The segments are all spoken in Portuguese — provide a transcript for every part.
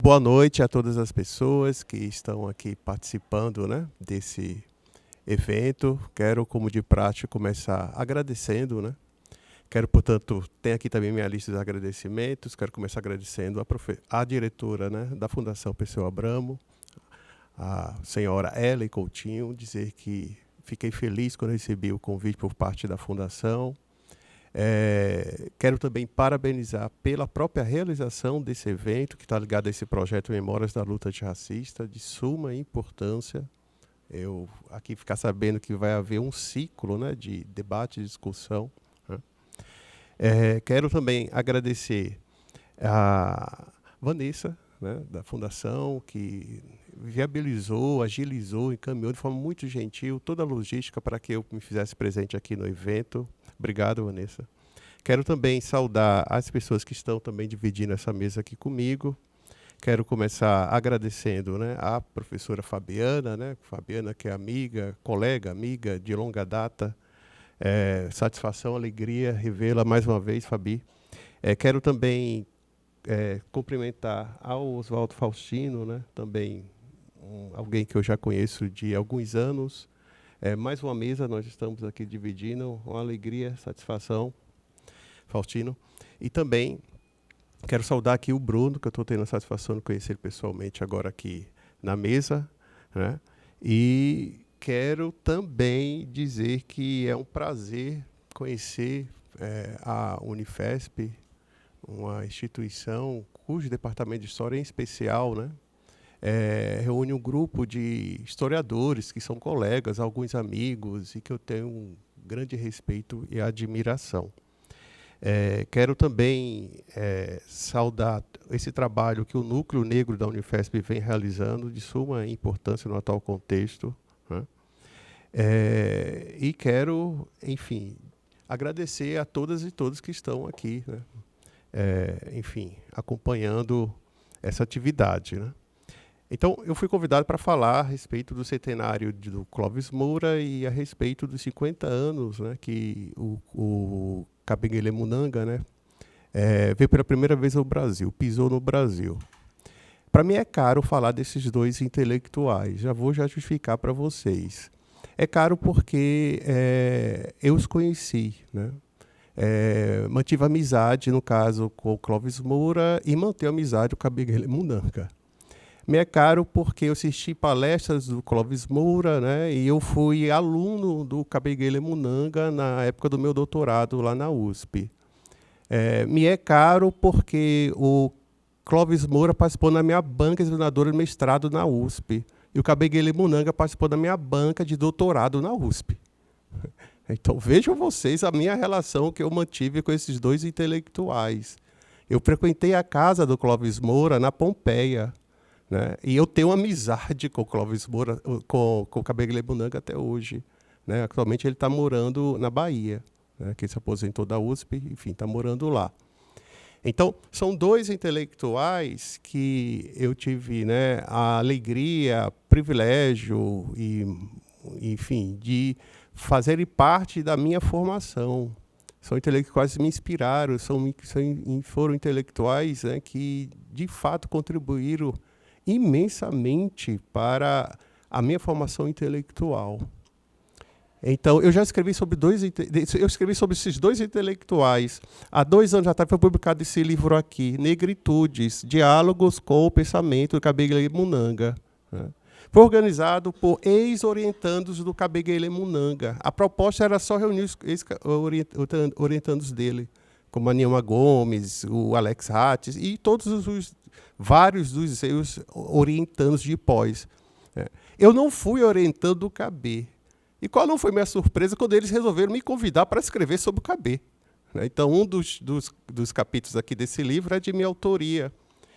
Boa noite a todas as pessoas que estão aqui participando, né, desse evento. Quero, como de prática, começar agradecendo, né? Quero, portanto, tem aqui também minha lista de agradecimentos. Quero começar agradecendo a diretora, né, da Fundação Perseu Abramo, a senhora Ellen Coutinho, dizer que fiquei feliz quando recebi o convite por parte da Fundação. Quero também parabenizar pela própria realização desse evento, que está ligado a esse projeto Memórias da Luta Antirracista, de suma importância. Eu aqui ficar sabendo que vai haver um ciclo, né, de debate e discussão, né? Quero também agradecer a Vanessa, né, da Fundação, que viabilizou, agilizou, encaminhou de forma muito gentil toda a logística para que eu me fizesse presente aqui no evento. Obrigado, Vanessa. Quero também saudar as pessoas que estão também dividindo essa mesa aqui comigo. Quero começar agradecendo, né, a professora Fabiana, né, Fabiana que é amiga, colega, amiga de longa data. Satisfação, alegria revê-la mais uma vez, Fabi. Quero também cumprimentar ao Oswaldo Faustino, né, também alguém que eu já conheço de alguns anos. Mais uma mesa, nós estamos aqui dividindo, uma alegria, satisfação, Faustino. E também quero saudar aqui o Bruno, que eu estou tendo a satisfação de conhecer pessoalmente agora aqui na mesa, né? E quero também dizer que é um prazer conhecer a Unifesp, uma instituição cujo departamento de História em especial, né, reúne um grupo de historiadores que são colegas, alguns amigos, e que eu tenho um grande respeito e admiração. Quero também saudar esse trabalho que o Núcleo Negro da Unifesp vem realizando, de suma importância no atual contexto, né? E quero, enfim, agradecer a todas e todos que estão aqui, né, enfim, acompanhando essa atividade, né? Então, eu fui convidado para falar a respeito do centenário do Clóvis Moura e a respeito dos 50 anos, né, que o Kabengele Munanga, né, veio pela primeira vez ao Brasil, pisou no Brasil. Para mim é caro falar desses dois intelectuais, já vou justificar para vocês. É caro porque eu os conheci, né? Mantive amizade, no caso, com o Clóvis Moura e mantive amizade com o Kabengele Munanga. Me é caro porque eu assisti palestras do Clóvis Moura, né, e eu fui aluno do Kabengele Munanga na época do meu doutorado lá na USP. Me é caro porque o Clóvis Moura participou na minha banca examinadora de mestrado na USP. E o Kabengele Munanga participou da minha banca de doutorado na USP. Então, vejam vocês a minha relação que eu mantive com esses dois intelectuais. Eu frequentei a casa do Clóvis Moura na Pompeia, né? E eu tenho amizade com o Clóvis Moura, com o Kabengele Munanga até hoje, né? Atualmente ele está morando na Bahia, né? Que ele se aposentou da USP, enfim, está morando lá. Então, são dois intelectuais que eu tive, né, a alegria, privilégio e, enfim, de fazerem parte da minha formação. São intelectuais que me inspiraram, foram intelectuais, né, que de fato contribuíram imensamente para a minha formação intelectual. Então, eu já escrevi sobre esses dois intelectuais. Há 2 anos atrás foi publicado esse livro aqui, Negritudes, Diálogos com o Pensamento do Kabengele Munanga, né? Foi organizado por ex-orientandos do Kabengele Munanga. A proposta era só reunir os ex-orientandos dele, como a Nilma Gomes, o Alex Hattis e todos vários dos seus orientandos de pós. Eu não fui orientando do KB. E qual não foi minha surpresa quando eles resolveram me convidar para escrever sobre o KB. Então, um dos capítulos aqui desse livro é de minha autoria.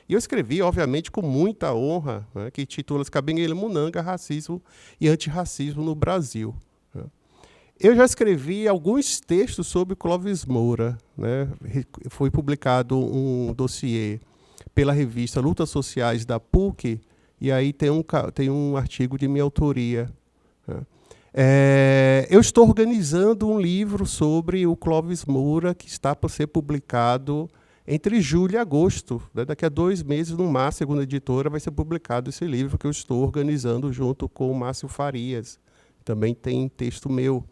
E eu escrevi, obviamente, com muita honra, né, que titula-se Kabengele Munanga, Racismo e Antirracismo no Brasil. Eu já escrevi alguns textos sobre Clóvis Moura, né? Foi publicado um dossiê pela revista Lutas Sociais da PUC, e aí tem um artigo de minha autoria, né? Eu estou organizando um livro sobre o Clóvis Moura, que está para ser publicado entre julho e agosto. Né? Daqui a 2 meses, no máximo, segundo a editora, vai ser publicado esse livro que eu estou organizando junto com o Márcio Farias. Também tem texto meu.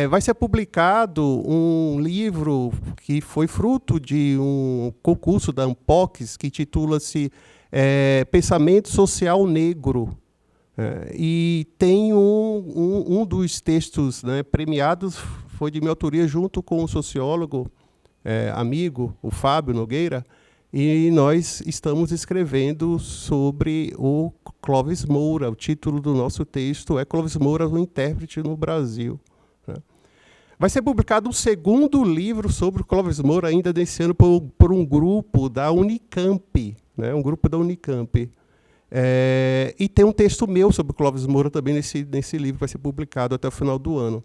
Vai ser publicado um livro que foi fruto de um concurso da Ampox, que titula-se Pensamento Social Negro. E tem um dos textos, né, premiados, foi de minha autoria, junto com um sociólogo amigo, o Fábio Nogueira, e nós estamos escrevendo sobre o Clóvis Moura. O título do nosso texto é Clóvis Moura, o intérprete no Brasil. Vai ser publicado um segundo livro sobre o Clóvis Moura, ainda desse ano, por um grupo da Unicamp. Né? Um grupo da Unicamp. E tem um texto meu sobre o Clóvis Moura também nesse livro, que vai ser publicado até o final do ano.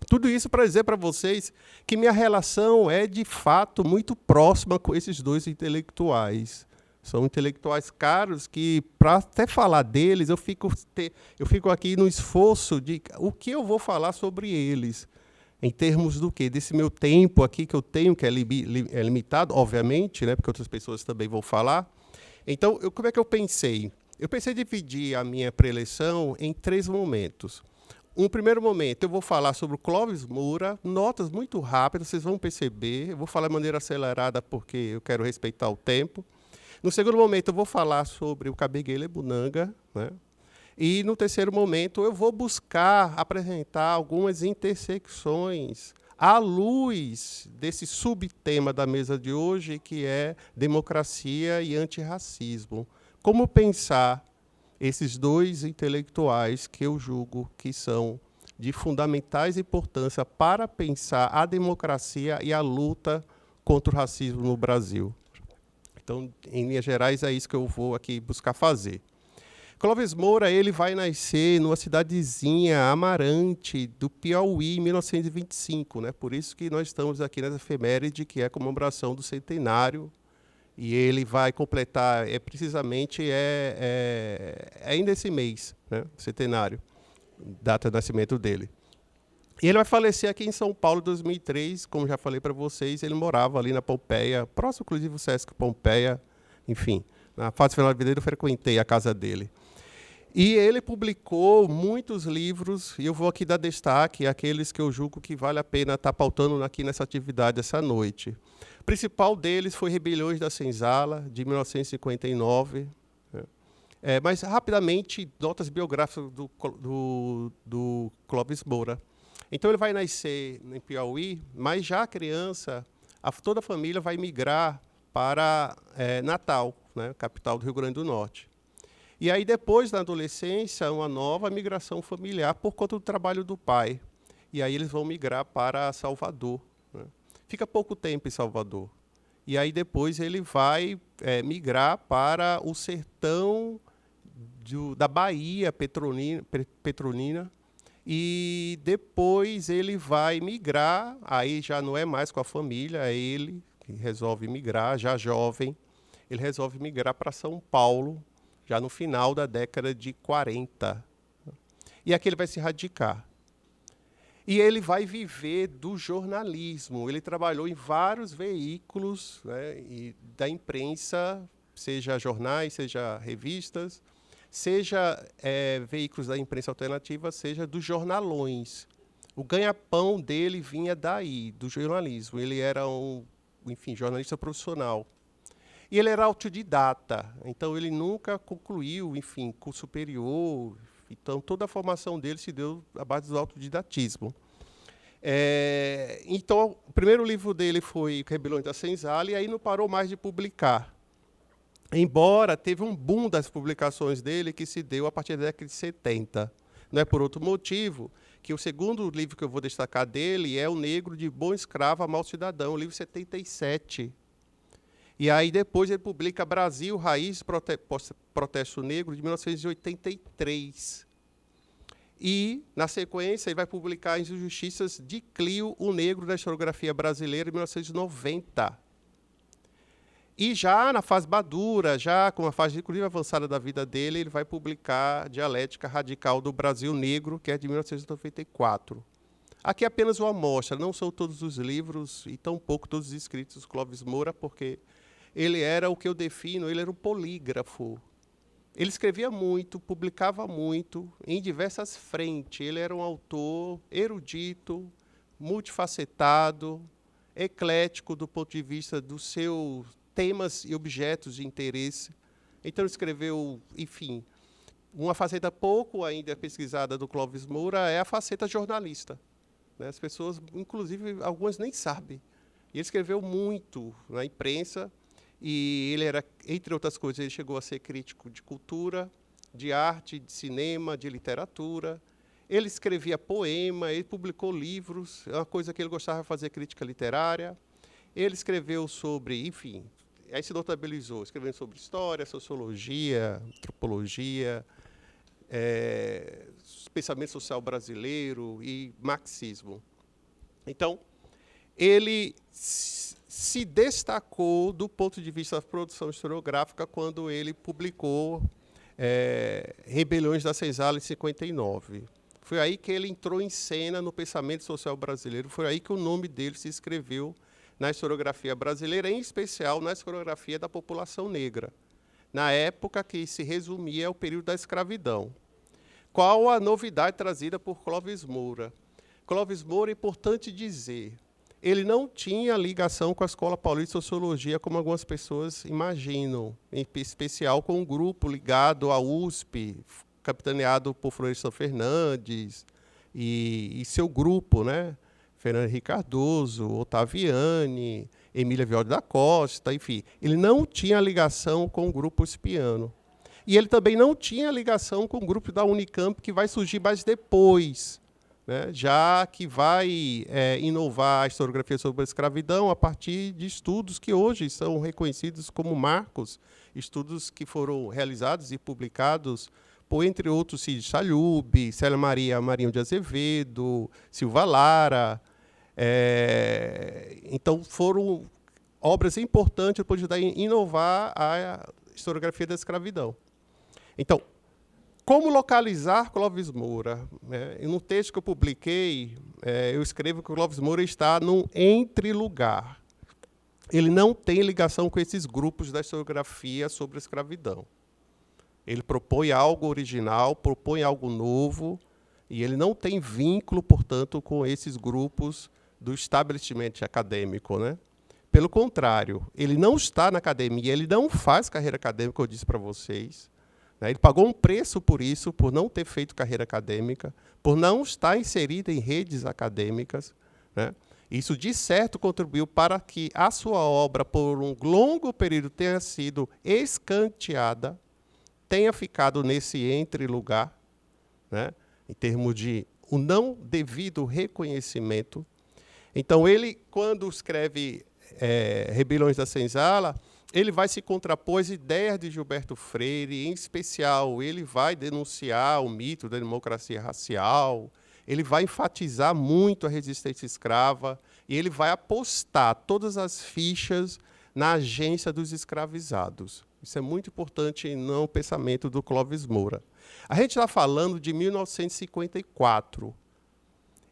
Tudo isso para dizer para vocês que minha relação é, de fato, muito próxima com esses dois intelectuais. São intelectuais caros que, para até falar deles, eu fico aqui no esforço de o que eu vou falar sobre eles. Em termos do quê? Desse meu tempo aqui que eu tenho, que é limitado, obviamente, né, porque outras pessoas também vão falar. Então, como é que eu pensei? Eu pensei em dividir a minha preleção em 3 momentos. Um primeiro momento, eu vou falar sobre o Clóvis Moura, notas muito rápidas, vocês vão perceber. Eu vou falar de maneira acelerada porque eu quero respeitar o tempo. No segundo momento, eu vou falar sobre o Kabengele Munanga, né? E no terceiro momento, eu vou buscar apresentar algumas intersecções à luz desse subtema da mesa de hoje, que é democracia e antirracismo. Como pensar esses dois intelectuais que eu julgo que são de fundamentais importância para pensar a democracia e a luta contra o racismo no Brasil. Então, em linhas gerais, é isso que eu vou aqui buscar fazer. Clóvis Moura, ele vai nascer numa cidadezinha, Amarante, do Piauí, em 1925. Né? Por isso que nós estamos aqui nessa efeméride, que é a comemoração do centenário. E ele vai completar, precisamente, ainda esse mês, né? Centenário, data de nascimento dele. E ele vai falecer aqui em São Paulo em 2003, como já falei para vocês, ele morava ali na Pompeia, próximo, inclusive, o Sesc Pompeia, enfim. Na fase final da vida dele, eu frequentei a casa dele. E ele publicou muitos livros, e eu vou aqui dar destaque àqueles que eu julgo que vale a pena estar pautando aqui nessa atividade essa noite. O principal deles foi Rebeliões da Senzala, de 1959. Mas, rapidamente, notas biográficas do Clóvis Moura. Então, ele vai nascer em Piauí, mas já criança, toda a família vai migrar para Natal, né, capital do Rio Grande do Norte. E aí, depois, na adolescência, uma nova migração familiar por conta do trabalho do pai. E aí eles vão migrar para Salvador. Né? Fica pouco tempo em Salvador. E aí, depois, ele vai migrar para o sertão da Bahia Petrolina. E depois ele vai migrar, aí já não é mais com a família, é ele que resolve migrar, já jovem. Ele resolve migrar para São Paulo, já no final da década de 40. E aqui ele vai se radicar. E ele vai viver do jornalismo. Ele trabalhou em vários veículos, né, da imprensa, seja jornais, seja revistas, seja veículos da imprensa alternativa, seja dos jornalões. O ganha-pão dele vinha daí, do jornalismo. Ele era jornalista profissional. E ele era autodidata, então ele nunca concluiu, curso superior. Então, toda a formação dele se deu à base do autodidatismo. Então, o primeiro livro dele foi Rebeliões da Senzala, e aí não parou mais de publicar. Embora teve um boom das publicações dele que se deu a partir da década de 70. Não é por outro motivo que o segundo livro que eu vou destacar dele é O Negro de Bom Escravo a Mau Cidadão, o livro 77. E aí depois ele publica Brasil, Raiz, Protesto Negro, de 1983. E, na sequência, ele vai publicar As Injustiças de Clio, o Negro da Historiografia Brasileira, de 1990. E já na fase madura, já com a fase inclusive avançada da vida dele, ele vai publicar Dialética Radical do Brasil Negro, que é de 1994. Aqui é apenas uma amostra, não são todos os livros e tampouco todos os escritos do Clóvis Moura, porque ele era o que eu defino, ele era um polígrafo. Ele escrevia muito, publicava muito, em diversas frentes. Ele era um autor erudito, multifacetado, eclético do ponto de vista dos seus temas e objetos de interesse. Então, escreveu, enfim, uma faceta pouco ainda pesquisada do Clóvis Moura é a faceta jornalista. As pessoas, inclusive, algumas nem sabem. Ele escreveu muito na imprensa e ele era, entre outras coisas, ele chegou a ser crítico de cultura, de arte, de cinema, de literatura. Ele escrevia poema, ele publicou livros, é uma coisa que ele gostava de fazer, crítica literária. Ele escreveu sobre, enfim, aí se notabilizou, escrevendo sobre história, sociologia, antropologia, pensamento social brasileiro e marxismo. Então, ele se destacou do ponto de vista da produção historiográfica quando ele publicou Rebeliões da Senzala, em 59. Foi aí que ele entrou em cena no pensamento social brasileiro, foi aí que o nome dele se escreveu na historiografia brasileira, em especial na historiografia da população negra, na época que se resumia ao período da escravidão. Qual a novidade trazida por Clóvis Moura? Clóvis Moura, é importante dizer, ele não tinha ligação com a Escola Paulista de Sociologia, como algumas pessoas imaginam, em especial com um grupo ligado à USP, capitaneado por Florestan Fernandes e seu grupo, né? Fernando Henrique Cardoso, Ottaviani, Emília Vivaldi da Costa, enfim. Ele não tinha ligação com o grupo uspiano. E ele também não tinha ligação com o grupo da Unicamp, que vai surgir mais depois, né? Já que vai inovar a historiografia sobre a escravidão a partir de estudos que hoje são reconhecidos como marcos, estudos que foram realizados e publicados por, entre outros, Cid Chalub, Célia Maria Marinho de Azevedo, Silva Lara. Então, foram obras importantes para ajudar a inovar a historiografia da escravidão. Então, como localizar Clóvis Moura? No texto que eu publiquei, eu escrevo que o Clóvis Moura está num entre-lugar. Ele não tem ligação com esses grupos da historiografia sobre a escravidão. Ele propõe algo original, propõe algo novo, e ele não tem vínculo, portanto, com esses grupos do estabelecimento acadêmico, né? Pelo contrário, ele não está na academia, ele não faz carreira acadêmica, eu disse para vocês. Ele pagou um preço por isso, por não ter feito carreira acadêmica, por não estar inserido em redes acadêmicas, né? Isso, de certo, contribuiu para que a sua obra, por um longo período, tenha sido escanteada, tenha ficado nesse entre-lugar, né? Em termos de o não devido reconhecimento. Então, ele, quando escreve Rebeliões da Senzala, ele vai se contrapor às ideias de Gilberto Freire, em especial, ele vai denunciar o mito da democracia racial, ele vai enfatizar muito a resistência escrava e ele vai apostar todas as fichas na agência dos escravizados. Isso é muito importante no pensamento do Clóvis Moura. A gente está falando de 1954.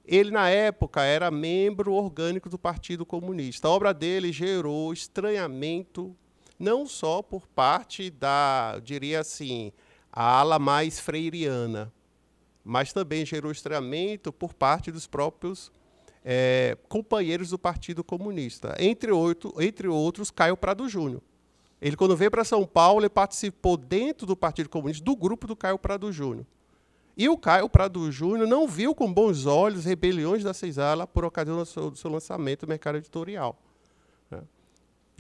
Ele, na época, era membro orgânico do Partido Comunista. A obra dele gerou estranhamento, não só por parte da, eu diria assim, a ala mais freiriana, mas também gerou estranhamento por parte dos próprios companheiros do Partido Comunista. Entre outros, Caio Prado Júnior. Ele, quando veio para São Paulo, ele participou dentro do Partido Comunista do grupo do Caio Prado Júnior. E o Caio Prado Júnior não viu com bons olhos Rebeliões da Senzala por ocasião do seu lançamento no mercado editorial.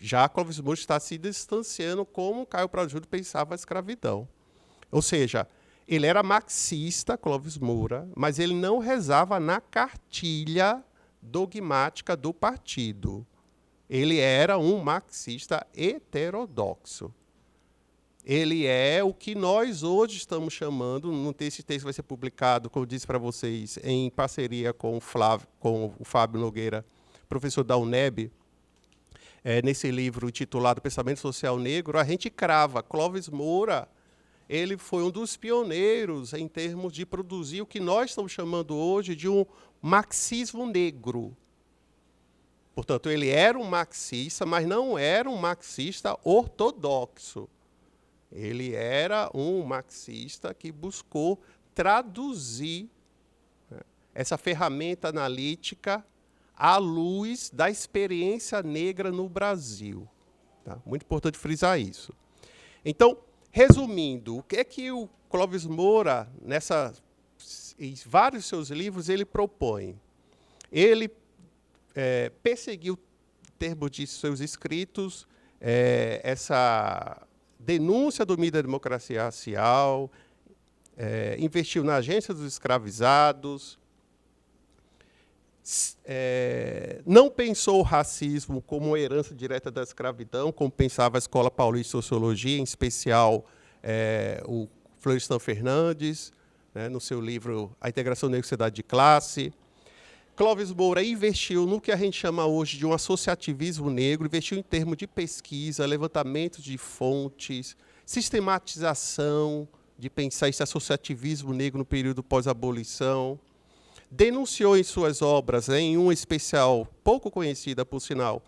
Já Clóvis Moura está se distanciando como Caio Prado Júnior pensava a escravidão. Ou seja, ele era marxista, Clóvis Moura, mas ele não rezava na cartilha dogmática do partido. Ele era um marxista heterodoxo. Ele é o que nós hoje estamos chamando, esse texto vai ser publicado, como eu disse para vocês, em parceria com o Fábio Nogueira, professor da UNEB, nesse livro intitulado Pensamento Social Negro, a gente crava, Clóvis Moura, ele foi um dos pioneiros em termos de produzir o que nós estamos chamando hoje de um marxismo negro. Portanto, ele era um marxista, mas não era um marxista ortodoxo. Ele era um marxista que buscou traduzir, né, essa ferramenta analítica à luz da experiência negra no Brasil. Tá? Muito importante frisar isso. Então, resumindo, o que é que o Clóvis Moura, em vários seus livros, ele propõe? Ele perseguiu, em termos de seus escritos, essa denúncia do mito da democracia racial, investiu na agência dos escravizados, não pensou o racismo como uma herança direta da escravidão, como pensava a Escola Paulista de Sociologia, em especial o Florestan Fernandes, né, no seu livro A Integração Negra e Sociedade de Classe. Clóvis Moura investiu no que a gente chama hoje de um associativismo negro, investiu em termos de pesquisa, levantamento de fontes, sistematização de pensar esse associativismo negro no período pós-abolição. Denunciou em suas obras, em uma especial pouco conhecida, por sinal,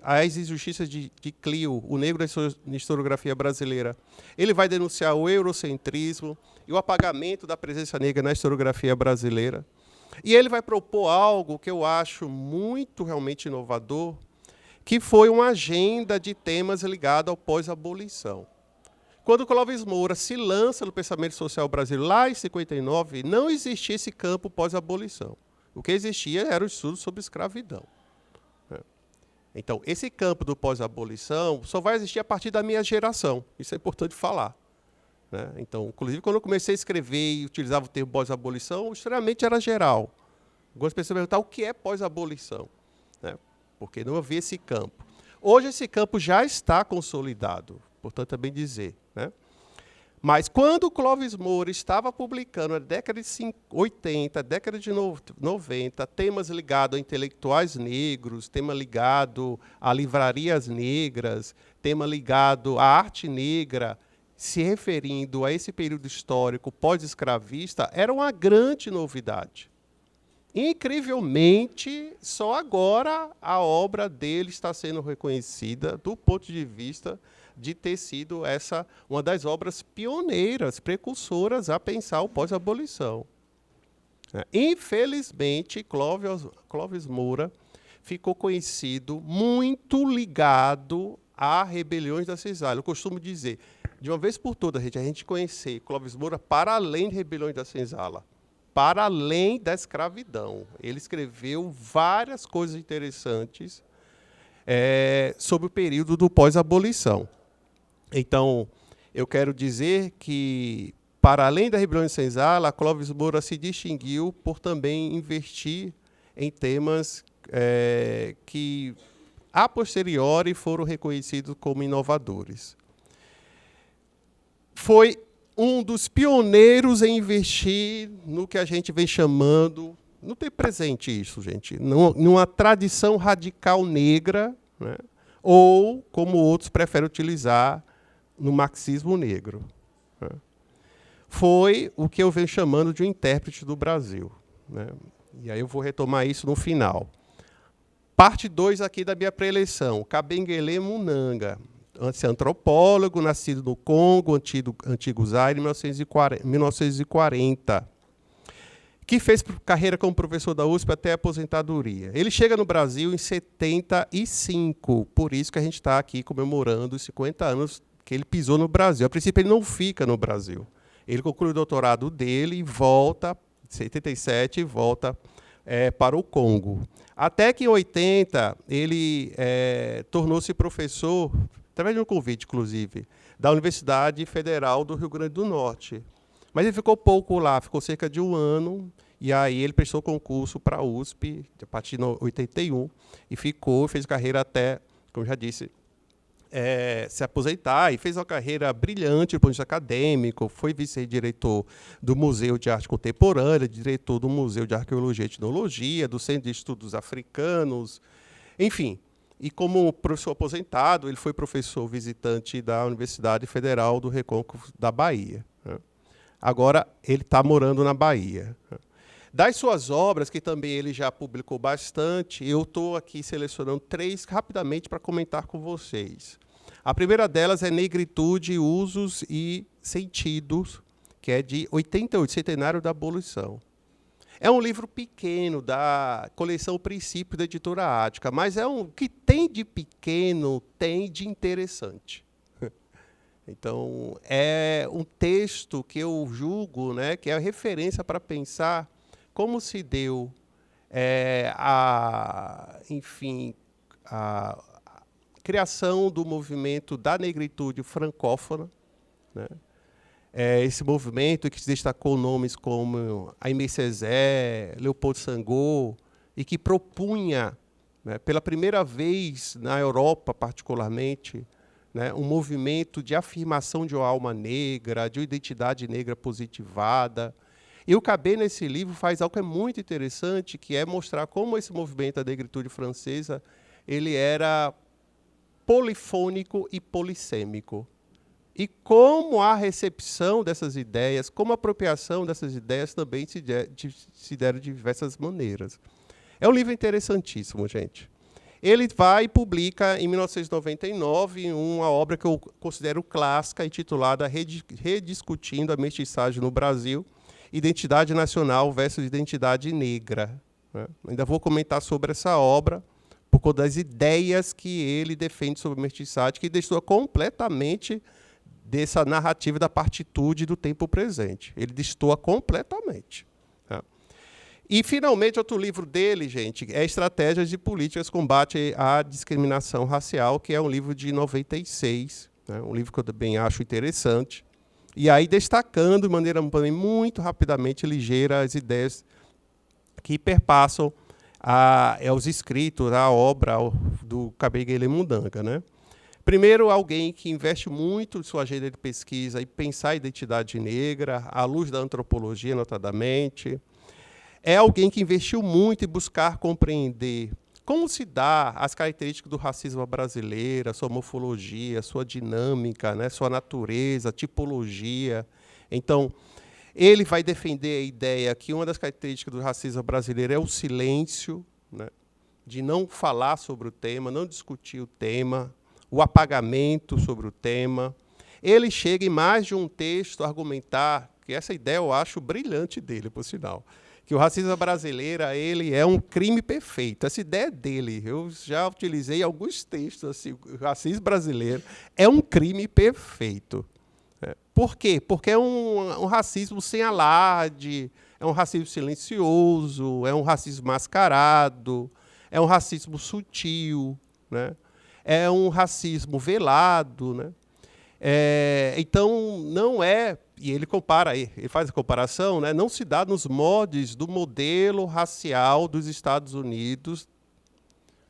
as injustiças de Clio, o negro na historiografia brasileira. Ele vai denunciar o eurocentrismo e o apagamento da presença negra na historiografia brasileira. E ele vai propor algo que eu acho muito realmente inovador, que foi uma agenda de temas ligada ao pós-abolição. Quando Clóvis Moura se lança no pensamento social brasileiro, lá em 59, não existia esse campo pós-abolição. O que existia era o estudo sobre escravidão. Então, esse campo do pós-abolição só vai existir a partir da minha geração. Isso é importante falar. Então, inclusive, quando eu comecei a escrever e utilizava o termo pós-abolição, extremamente era geral. Algumas pessoas perguntavam o que é pós-abolição, porque não havia esse campo. Hoje, esse campo já está consolidado, portanto, é bem dizer. Mas, quando o Clóvis Moura estava publicando, na década de 80, década de 90, temas ligados a intelectuais negros, tema ligado a livrarias negras, tema ligado à arte negra, se referindo a esse período histórico pós-escravista, era uma grande novidade. Incrivelmente, só agora a obra dele está sendo reconhecida do ponto de vista de ter sido essa uma das obras pioneiras, precursoras a pensar o pós-abolição. Infelizmente, Clóvis Moura ficou conhecido muito ligado a rebeliões da Senzala. Eu costumo dizer, de uma vez por todas, a gente conhecer Clóvis Moura para além de rebeliões da Senzala, para além da escravidão. Ele escreveu várias coisas interessantes sobre o período do pós-abolição. Então, eu quero dizer que, para além da rebelião de Senzala, Clóvis Moura se distinguiu por também investir em temas que, a posteriori, foram reconhecidos como inovadores. Foi um dos pioneiros em investir no que a gente vem chamando, não tem presente isso, gente, numa tradição radical negra, ou, como outros preferem utilizar, no marxismo negro. Foi o que eu venho chamando de um intérprete do Brasil. E aí eu vou retomar isso no final. Parte 2 aqui da minha pré-eleição. Kabengele Munanga, antropólogo, nascido no Congo, antigo Zaire, em 1940, que fez carreira como professor da USP até a aposentadoria. Ele chega no Brasil em 75, por isso que a gente está aqui comemorando os 50 anos que ele pisou no Brasil. A princípio, ele não fica no Brasil. Ele conclui o doutorado dele e volta, em 77, e volta para o Congo. Até que, em 80, ele tornou-se professor, através de um convite, inclusive, da Universidade Federal do Rio Grande do Norte. Mas ele ficou pouco lá, ficou cerca de 1 ano, e aí ele prestou concurso para a USP, a partir de 81, e fez carreira até, como já disse, se aposentar, e fez uma carreira brilhante do ponto de vista acadêmico, foi vice-diretor do Museu de Arte Contemporânea, diretor do Museu de Arqueologia e Etnologia, do Centro de Estudos Africanos, enfim, E como professor aposentado, ele foi professor visitante da Universidade Federal do Recôncavo da Bahia, né? Agora ele está morando na Bahia. Das suas obras, que também ele já publicou bastante, eu estou aqui selecionando 3 rapidamente para comentar com vocês. A primeira delas é Negritude, Usos e Sentidos, que é de 88, Centenário da Abolição. É um livro pequeno, da coleção Princípio, da editora Ática, mas é um que tem de pequeno, tem de interessante. Então, é um texto que eu julgo, né, que é a referência para pensar como se deu, enfim, a criação do movimento da negritude francófona, né? Esse movimento que se destacou nomes como Aimé Césaire, Leopoldo Sangot, e que propunha, né, pela primeira vez na Europa, particularmente, né, um movimento de afirmação de uma alma negra, de uma identidade negra positivada. E o Cabet, nesse livro, faz algo que é muito interessante, que é mostrar como esse movimento da negritude francesa ele era polifônico e polissêmico. E como a recepção dessas ideias, como a apropriação dessas ideias também se deram de diversas maneiras. É um livro interessantíssimo, gente. Ele vai e publica, em 1999, uma obra que eu considero clássica, intitulada Rediscutindo a Mestiçagem no Brasil, Identidade Nacional versus Identidade Negra, né? Ainda vou comentar sobre essa obra, por conta das ideias que ele defende sobre a mestiçagem, que destoa completamente dessa narrativa da partitude do tempo presente. Ele destoa completamente. Tá? E, finalmente, outro livro dele, gente, é Estratégias de Políticas Combate à Discriminação Racial, que é um livro de 96, né? Um livro que eu também acho interessante. E aí destacando de maneira muito rapidamente, ligeira, as ideias que perpassam os escritos, a obra do Kabengele Mundanga, né? Primeiro, alguém que investe muito em sua agenda de pesquisa e pensar a identidade negra, à luz da antropologia, notadamente. É alguém que investiu muito em buscar compreender como se dá as características do racismo brasileiro, a sua morfologia, a sua dinâmica, né, sua natureza, tipologia. Então, ele vai defender a ideia que uma das características do racismo brasileiro é o silêncio, né, de não falar sobre o tema, não discutir o tema, o apagamento sobre o tema. Ele chega em mais de um texto a argumentar, que essa ideia eu acho brilhante dele, por sinal, que o racismo brasileiro ele é um crime perfeito. Essa ideia é dele. Eu já utilizei alguns textos assim, o racismo brasileiro é um crime perfeito. Por quê? Porque é um racismo sem alarde, é um racismo silencioso, é um racismo mascarado, é um racismo sutil, né? É um racismo velado, né? Então, não é, e ele compara, ele faz a comparação, né? Não se dá nos moldes do modelo racial dos Estados Unidos,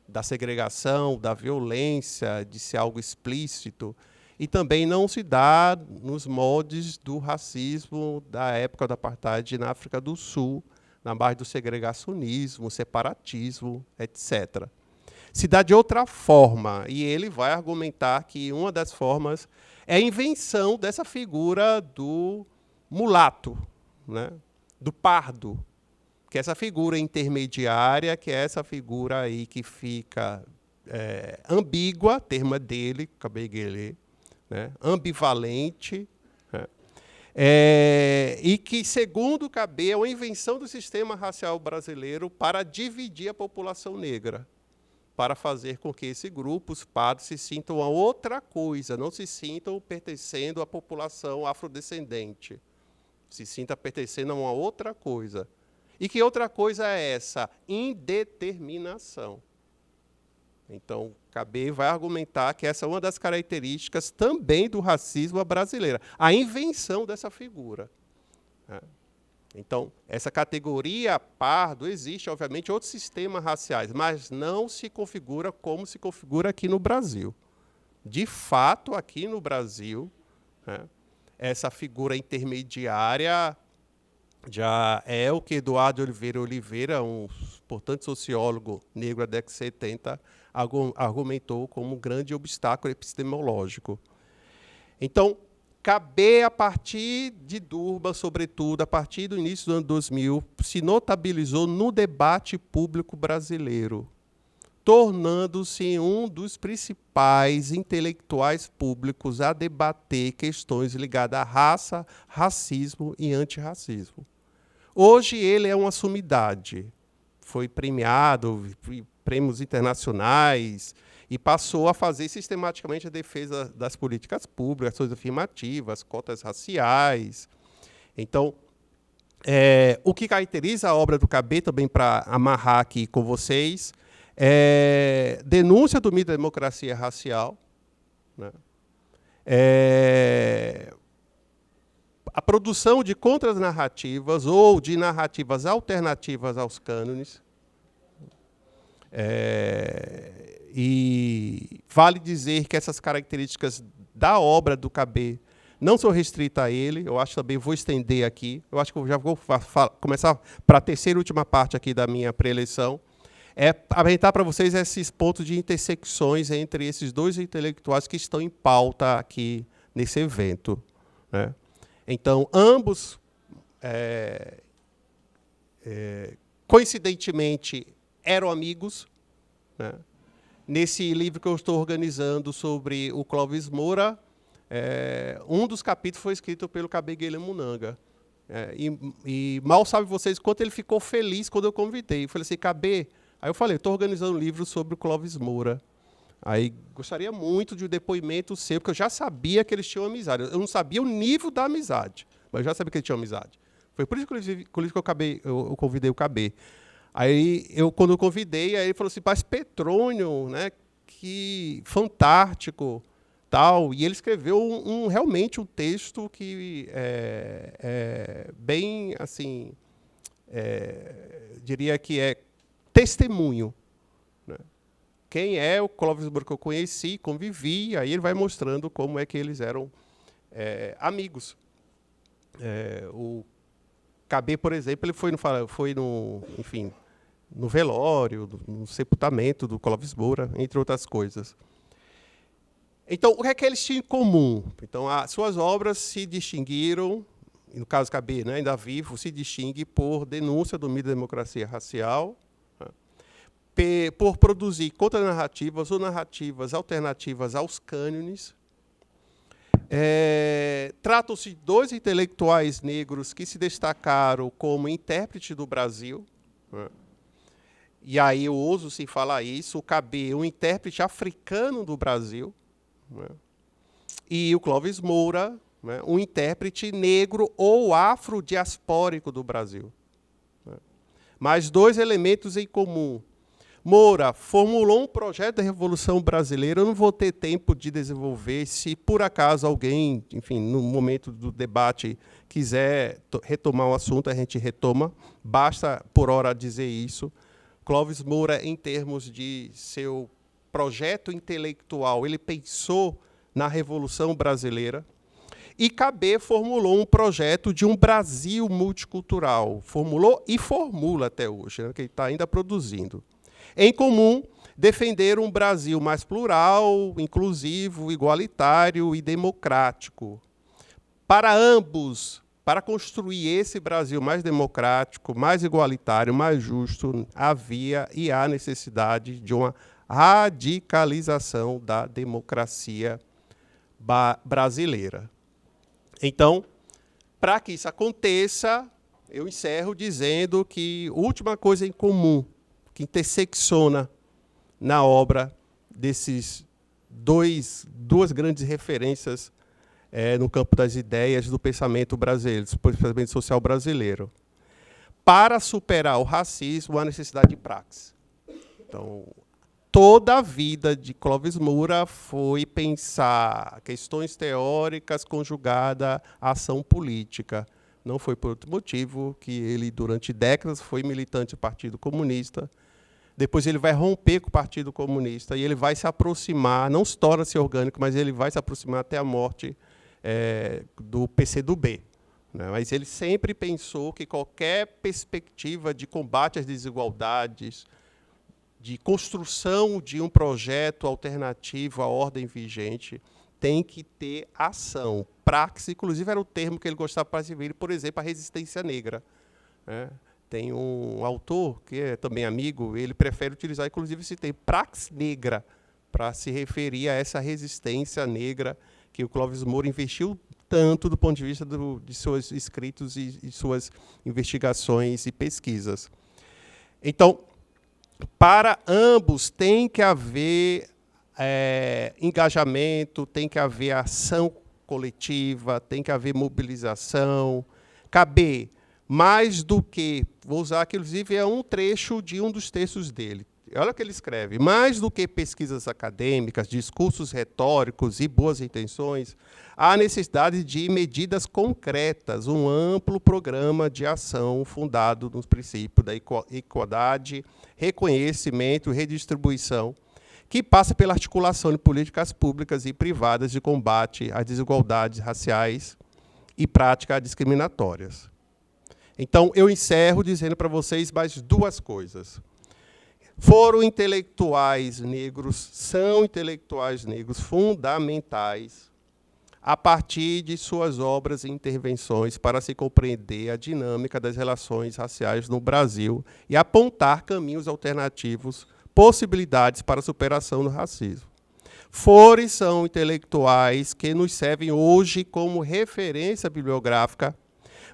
da segregação, da violência, de ser algo explícito, e também não se dá nos moldes do racismo da época do apartheid na África do Sul, na base do segregacionismo, separatismo, etc. Se dá de outra forma, e ele vai argumentar que uma das formas é a invenção dessa figura do mulato, né? Do pardo, que é essa figura intermediária, que é essa figura aí que fica ambígua, termo dele, Kabengele, né? Ambivalente, né? E que, segundo Cabet, é uma invenção do sistema racial brasileiro para dividir a população negra, para fazer com que esse grupo, os pardos, se sintam a outra coisa, não se sintam pertencendo à população afrodescendente, se sinta pertencendo a uma outra coisa. E que outra coisa é essa? Indeterminação. Então, Cabet vai argumentar que essa é uma das características também do racismo brasileiro, a invenção dessa figura. Então, essa categoria pardo existe, obviamente, em outros sistemas raciais, mas não se configura como se configura aqui no Brasil. De fato, aqui no Brasil, né, essa figura intermediária já é o que Eduardo Oliveira, um importante sociólogo negro da década de 70, argumentou como um grande obstáculo epistemológico. Então, Cabet, a partir de Durban, sobretudo, a partir do início do ano 2000, se notabilizou no debate público brasileiro, tornando-se um dos principais intelectuais públicos a debater questões ligadas à raça, racismo e antirracismo. Hoje ele é uma sumidade. Foi premiado, prêmios internacionais, e passou a fazer sistematicamente a defesa das políticas públicas, ações afirmativas, cotas raciais. Então, o que caracteriza a obra do Cabet, também para amarrar aqui com vocês, é denúncia do mito da democracia racial, né? A produção de contranarrativas ou de narrativas alternativas aos cânones. E vale dizer que essas características da obra do Cabet não são restritas a ele. Eu acho também, vou estender aqui. Eu acho que eu já vou começar para a terceira e última parte aqui da minha preleção. Apresentar para vocês esses pontos de intersecções entre esses dois intelectuais que estão em pauta aqui nesse evento, né? Então, ambos, coincidentemente, eram amigos, né? Nesse livro que eu estou organizando sobre o Clóvis Moura, um dos capítulos foi escrito pelo Cabet Guilherme. E mal sabem vocês quanto ele ficou feliz quando eu convidei. Eu falei assim, Cabet, aí eu falei, estou organizando um livro sobre o Clóvis Moura. Aí gostaria muito de um depoimento seu, porque eu já sabia que eles tinham amizade. Eu não sabia o nível da amizade, mas eu já sabia que eles tinham amizade. Foi por isso que eu convidei o Cabet. Aí, quando eu convidei, aí ele falou assim, mas Petrônio, né, que fantástico, tal. E ele escreveu realmente um texto que bem, assim, diria que é testemunho, né? Quem é o Clóvis Moura que eu conheci, convivi, aí ele vai mostrando como é que eles eram amigos. O Cabet, por exemplo, ele foi no velório, no sepultamento do Clóvis Moura, entre outras coisas. Então, o que é que eles tinham em comum? Então, as suas obras se distinguiram, no caso Cabet, né, ainda vivo, se distingue por denúncia do mito da democracia racial, né, por produzir contranarrativas ou narrativas alternativas aos cânones. Tratam-se de dois intelectuais negros que se destacaram como intérprete do Brasil, né? E aí eu ouso sim falar isso, o Cabet, um intérprete africano do Brasil, né? E o Clóvis Moura, né, um intérprete negro ou afrodiaspórico do Brasil, né? Mas dois elementos em comum. Moura formulou um projeto da Revolução Brasileira, eu não vou ter tempo de desenvolver, se por acaso alguém, enfim, no momento do debate, quiser retomar o assunto, a gente retoma, basta por hora dizer isso. Clóvis Moura, em termos de seu projeto intelectual, ele pensou na Revolução Brasileira, e Cabet formulou um projeto de um Brasil multicultural, formulou e formula até hoje, né, que ele está ainda produzindo. Em comum, defender um Brasil mais plural, inclusivo, igualitário e democrático. Para ambos, para construir esse Brasil mais democrático, mais igualitário, mais justo, havia e há necessidade de uma radicalização da democracia brasileira. Então, para que isso aconteça, eu encerro dizendo que a última coisa em comum que intersecciona na obra desses duas grandes referências no campo das ideias do pensamento brasileiro, do pensamento social brasileiro. Para superar o racismo, há necessidade de praxis. Então, toda a vida de Clóvis Moura foi pensar questões teóricas conjugadas à ação política. Não foi por outro motivo que ele, durante décadas, foi militante do Partido Comunista. Depois ele vai romper com o Partido Comunista e ele vai se aproximar, não se torna-se orgânico, mas ele vai se aproximar até a morte do PCdoB. Né? Mas ele sempre pensou que qualquer perspectiva de combate às desigualdades, de construção de um projeto alternativo à ordem vigente, tem que ter ação. Praxis, inclusive, era o termo que ele gostava para se ver, por exemplo, a resistência negra. Né? Tem um autor, que é também amigo, ele prefere utilizar, inclusive, esse termo, praxis negra, para se referir a essa resistência negra que o Clóvis Moura investiu tanto do ponto de vista de seus escritos e suas investigações e pesquisas. Então, para ambos tem que haver engajamento, tem que haver ação coletiva, tem que haver mobilização, caber mais do que, vou usar aqui, inclusive, é um trecho de um dos textos dele. Olha o que ele escreve. Mais do que pesquisas acadêmicas, discursos retóricos e boas intenções, há necessidade de medidas concretas, um amplo programa de ação fundado nos princípios da igualdade, reconhecimento e redistribuição, que passa pela articulação de políticas públicas e privadas de combate às desigualdades raciais e práticas discriminatórias. Então, eu encerro dizendo para vocês mais duas coisas. Foram intelectuais negros, são intelectuais negros fundamentais a partir de suas obras e intervenções para se compreender a dinâmica das relações raciais no Brasil e apontar caminhos alternativos, possibilidades para a superação do racismo. Foram e são intelectuais que nos servem hoje como referência bibliográfica,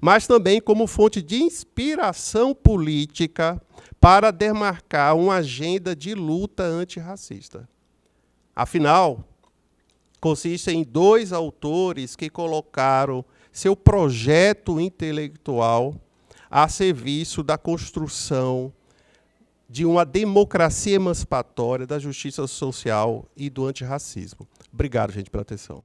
mas também como fonte de inspiração política para demarcar uma agenda de luta antirracista. Afinal, consiste em dois autores que colocaram seu projeto intelectual a serviço da construção de uma democracia emancipatória, da justiça social e do antirracismo. Obrigado, gente, pela atenção.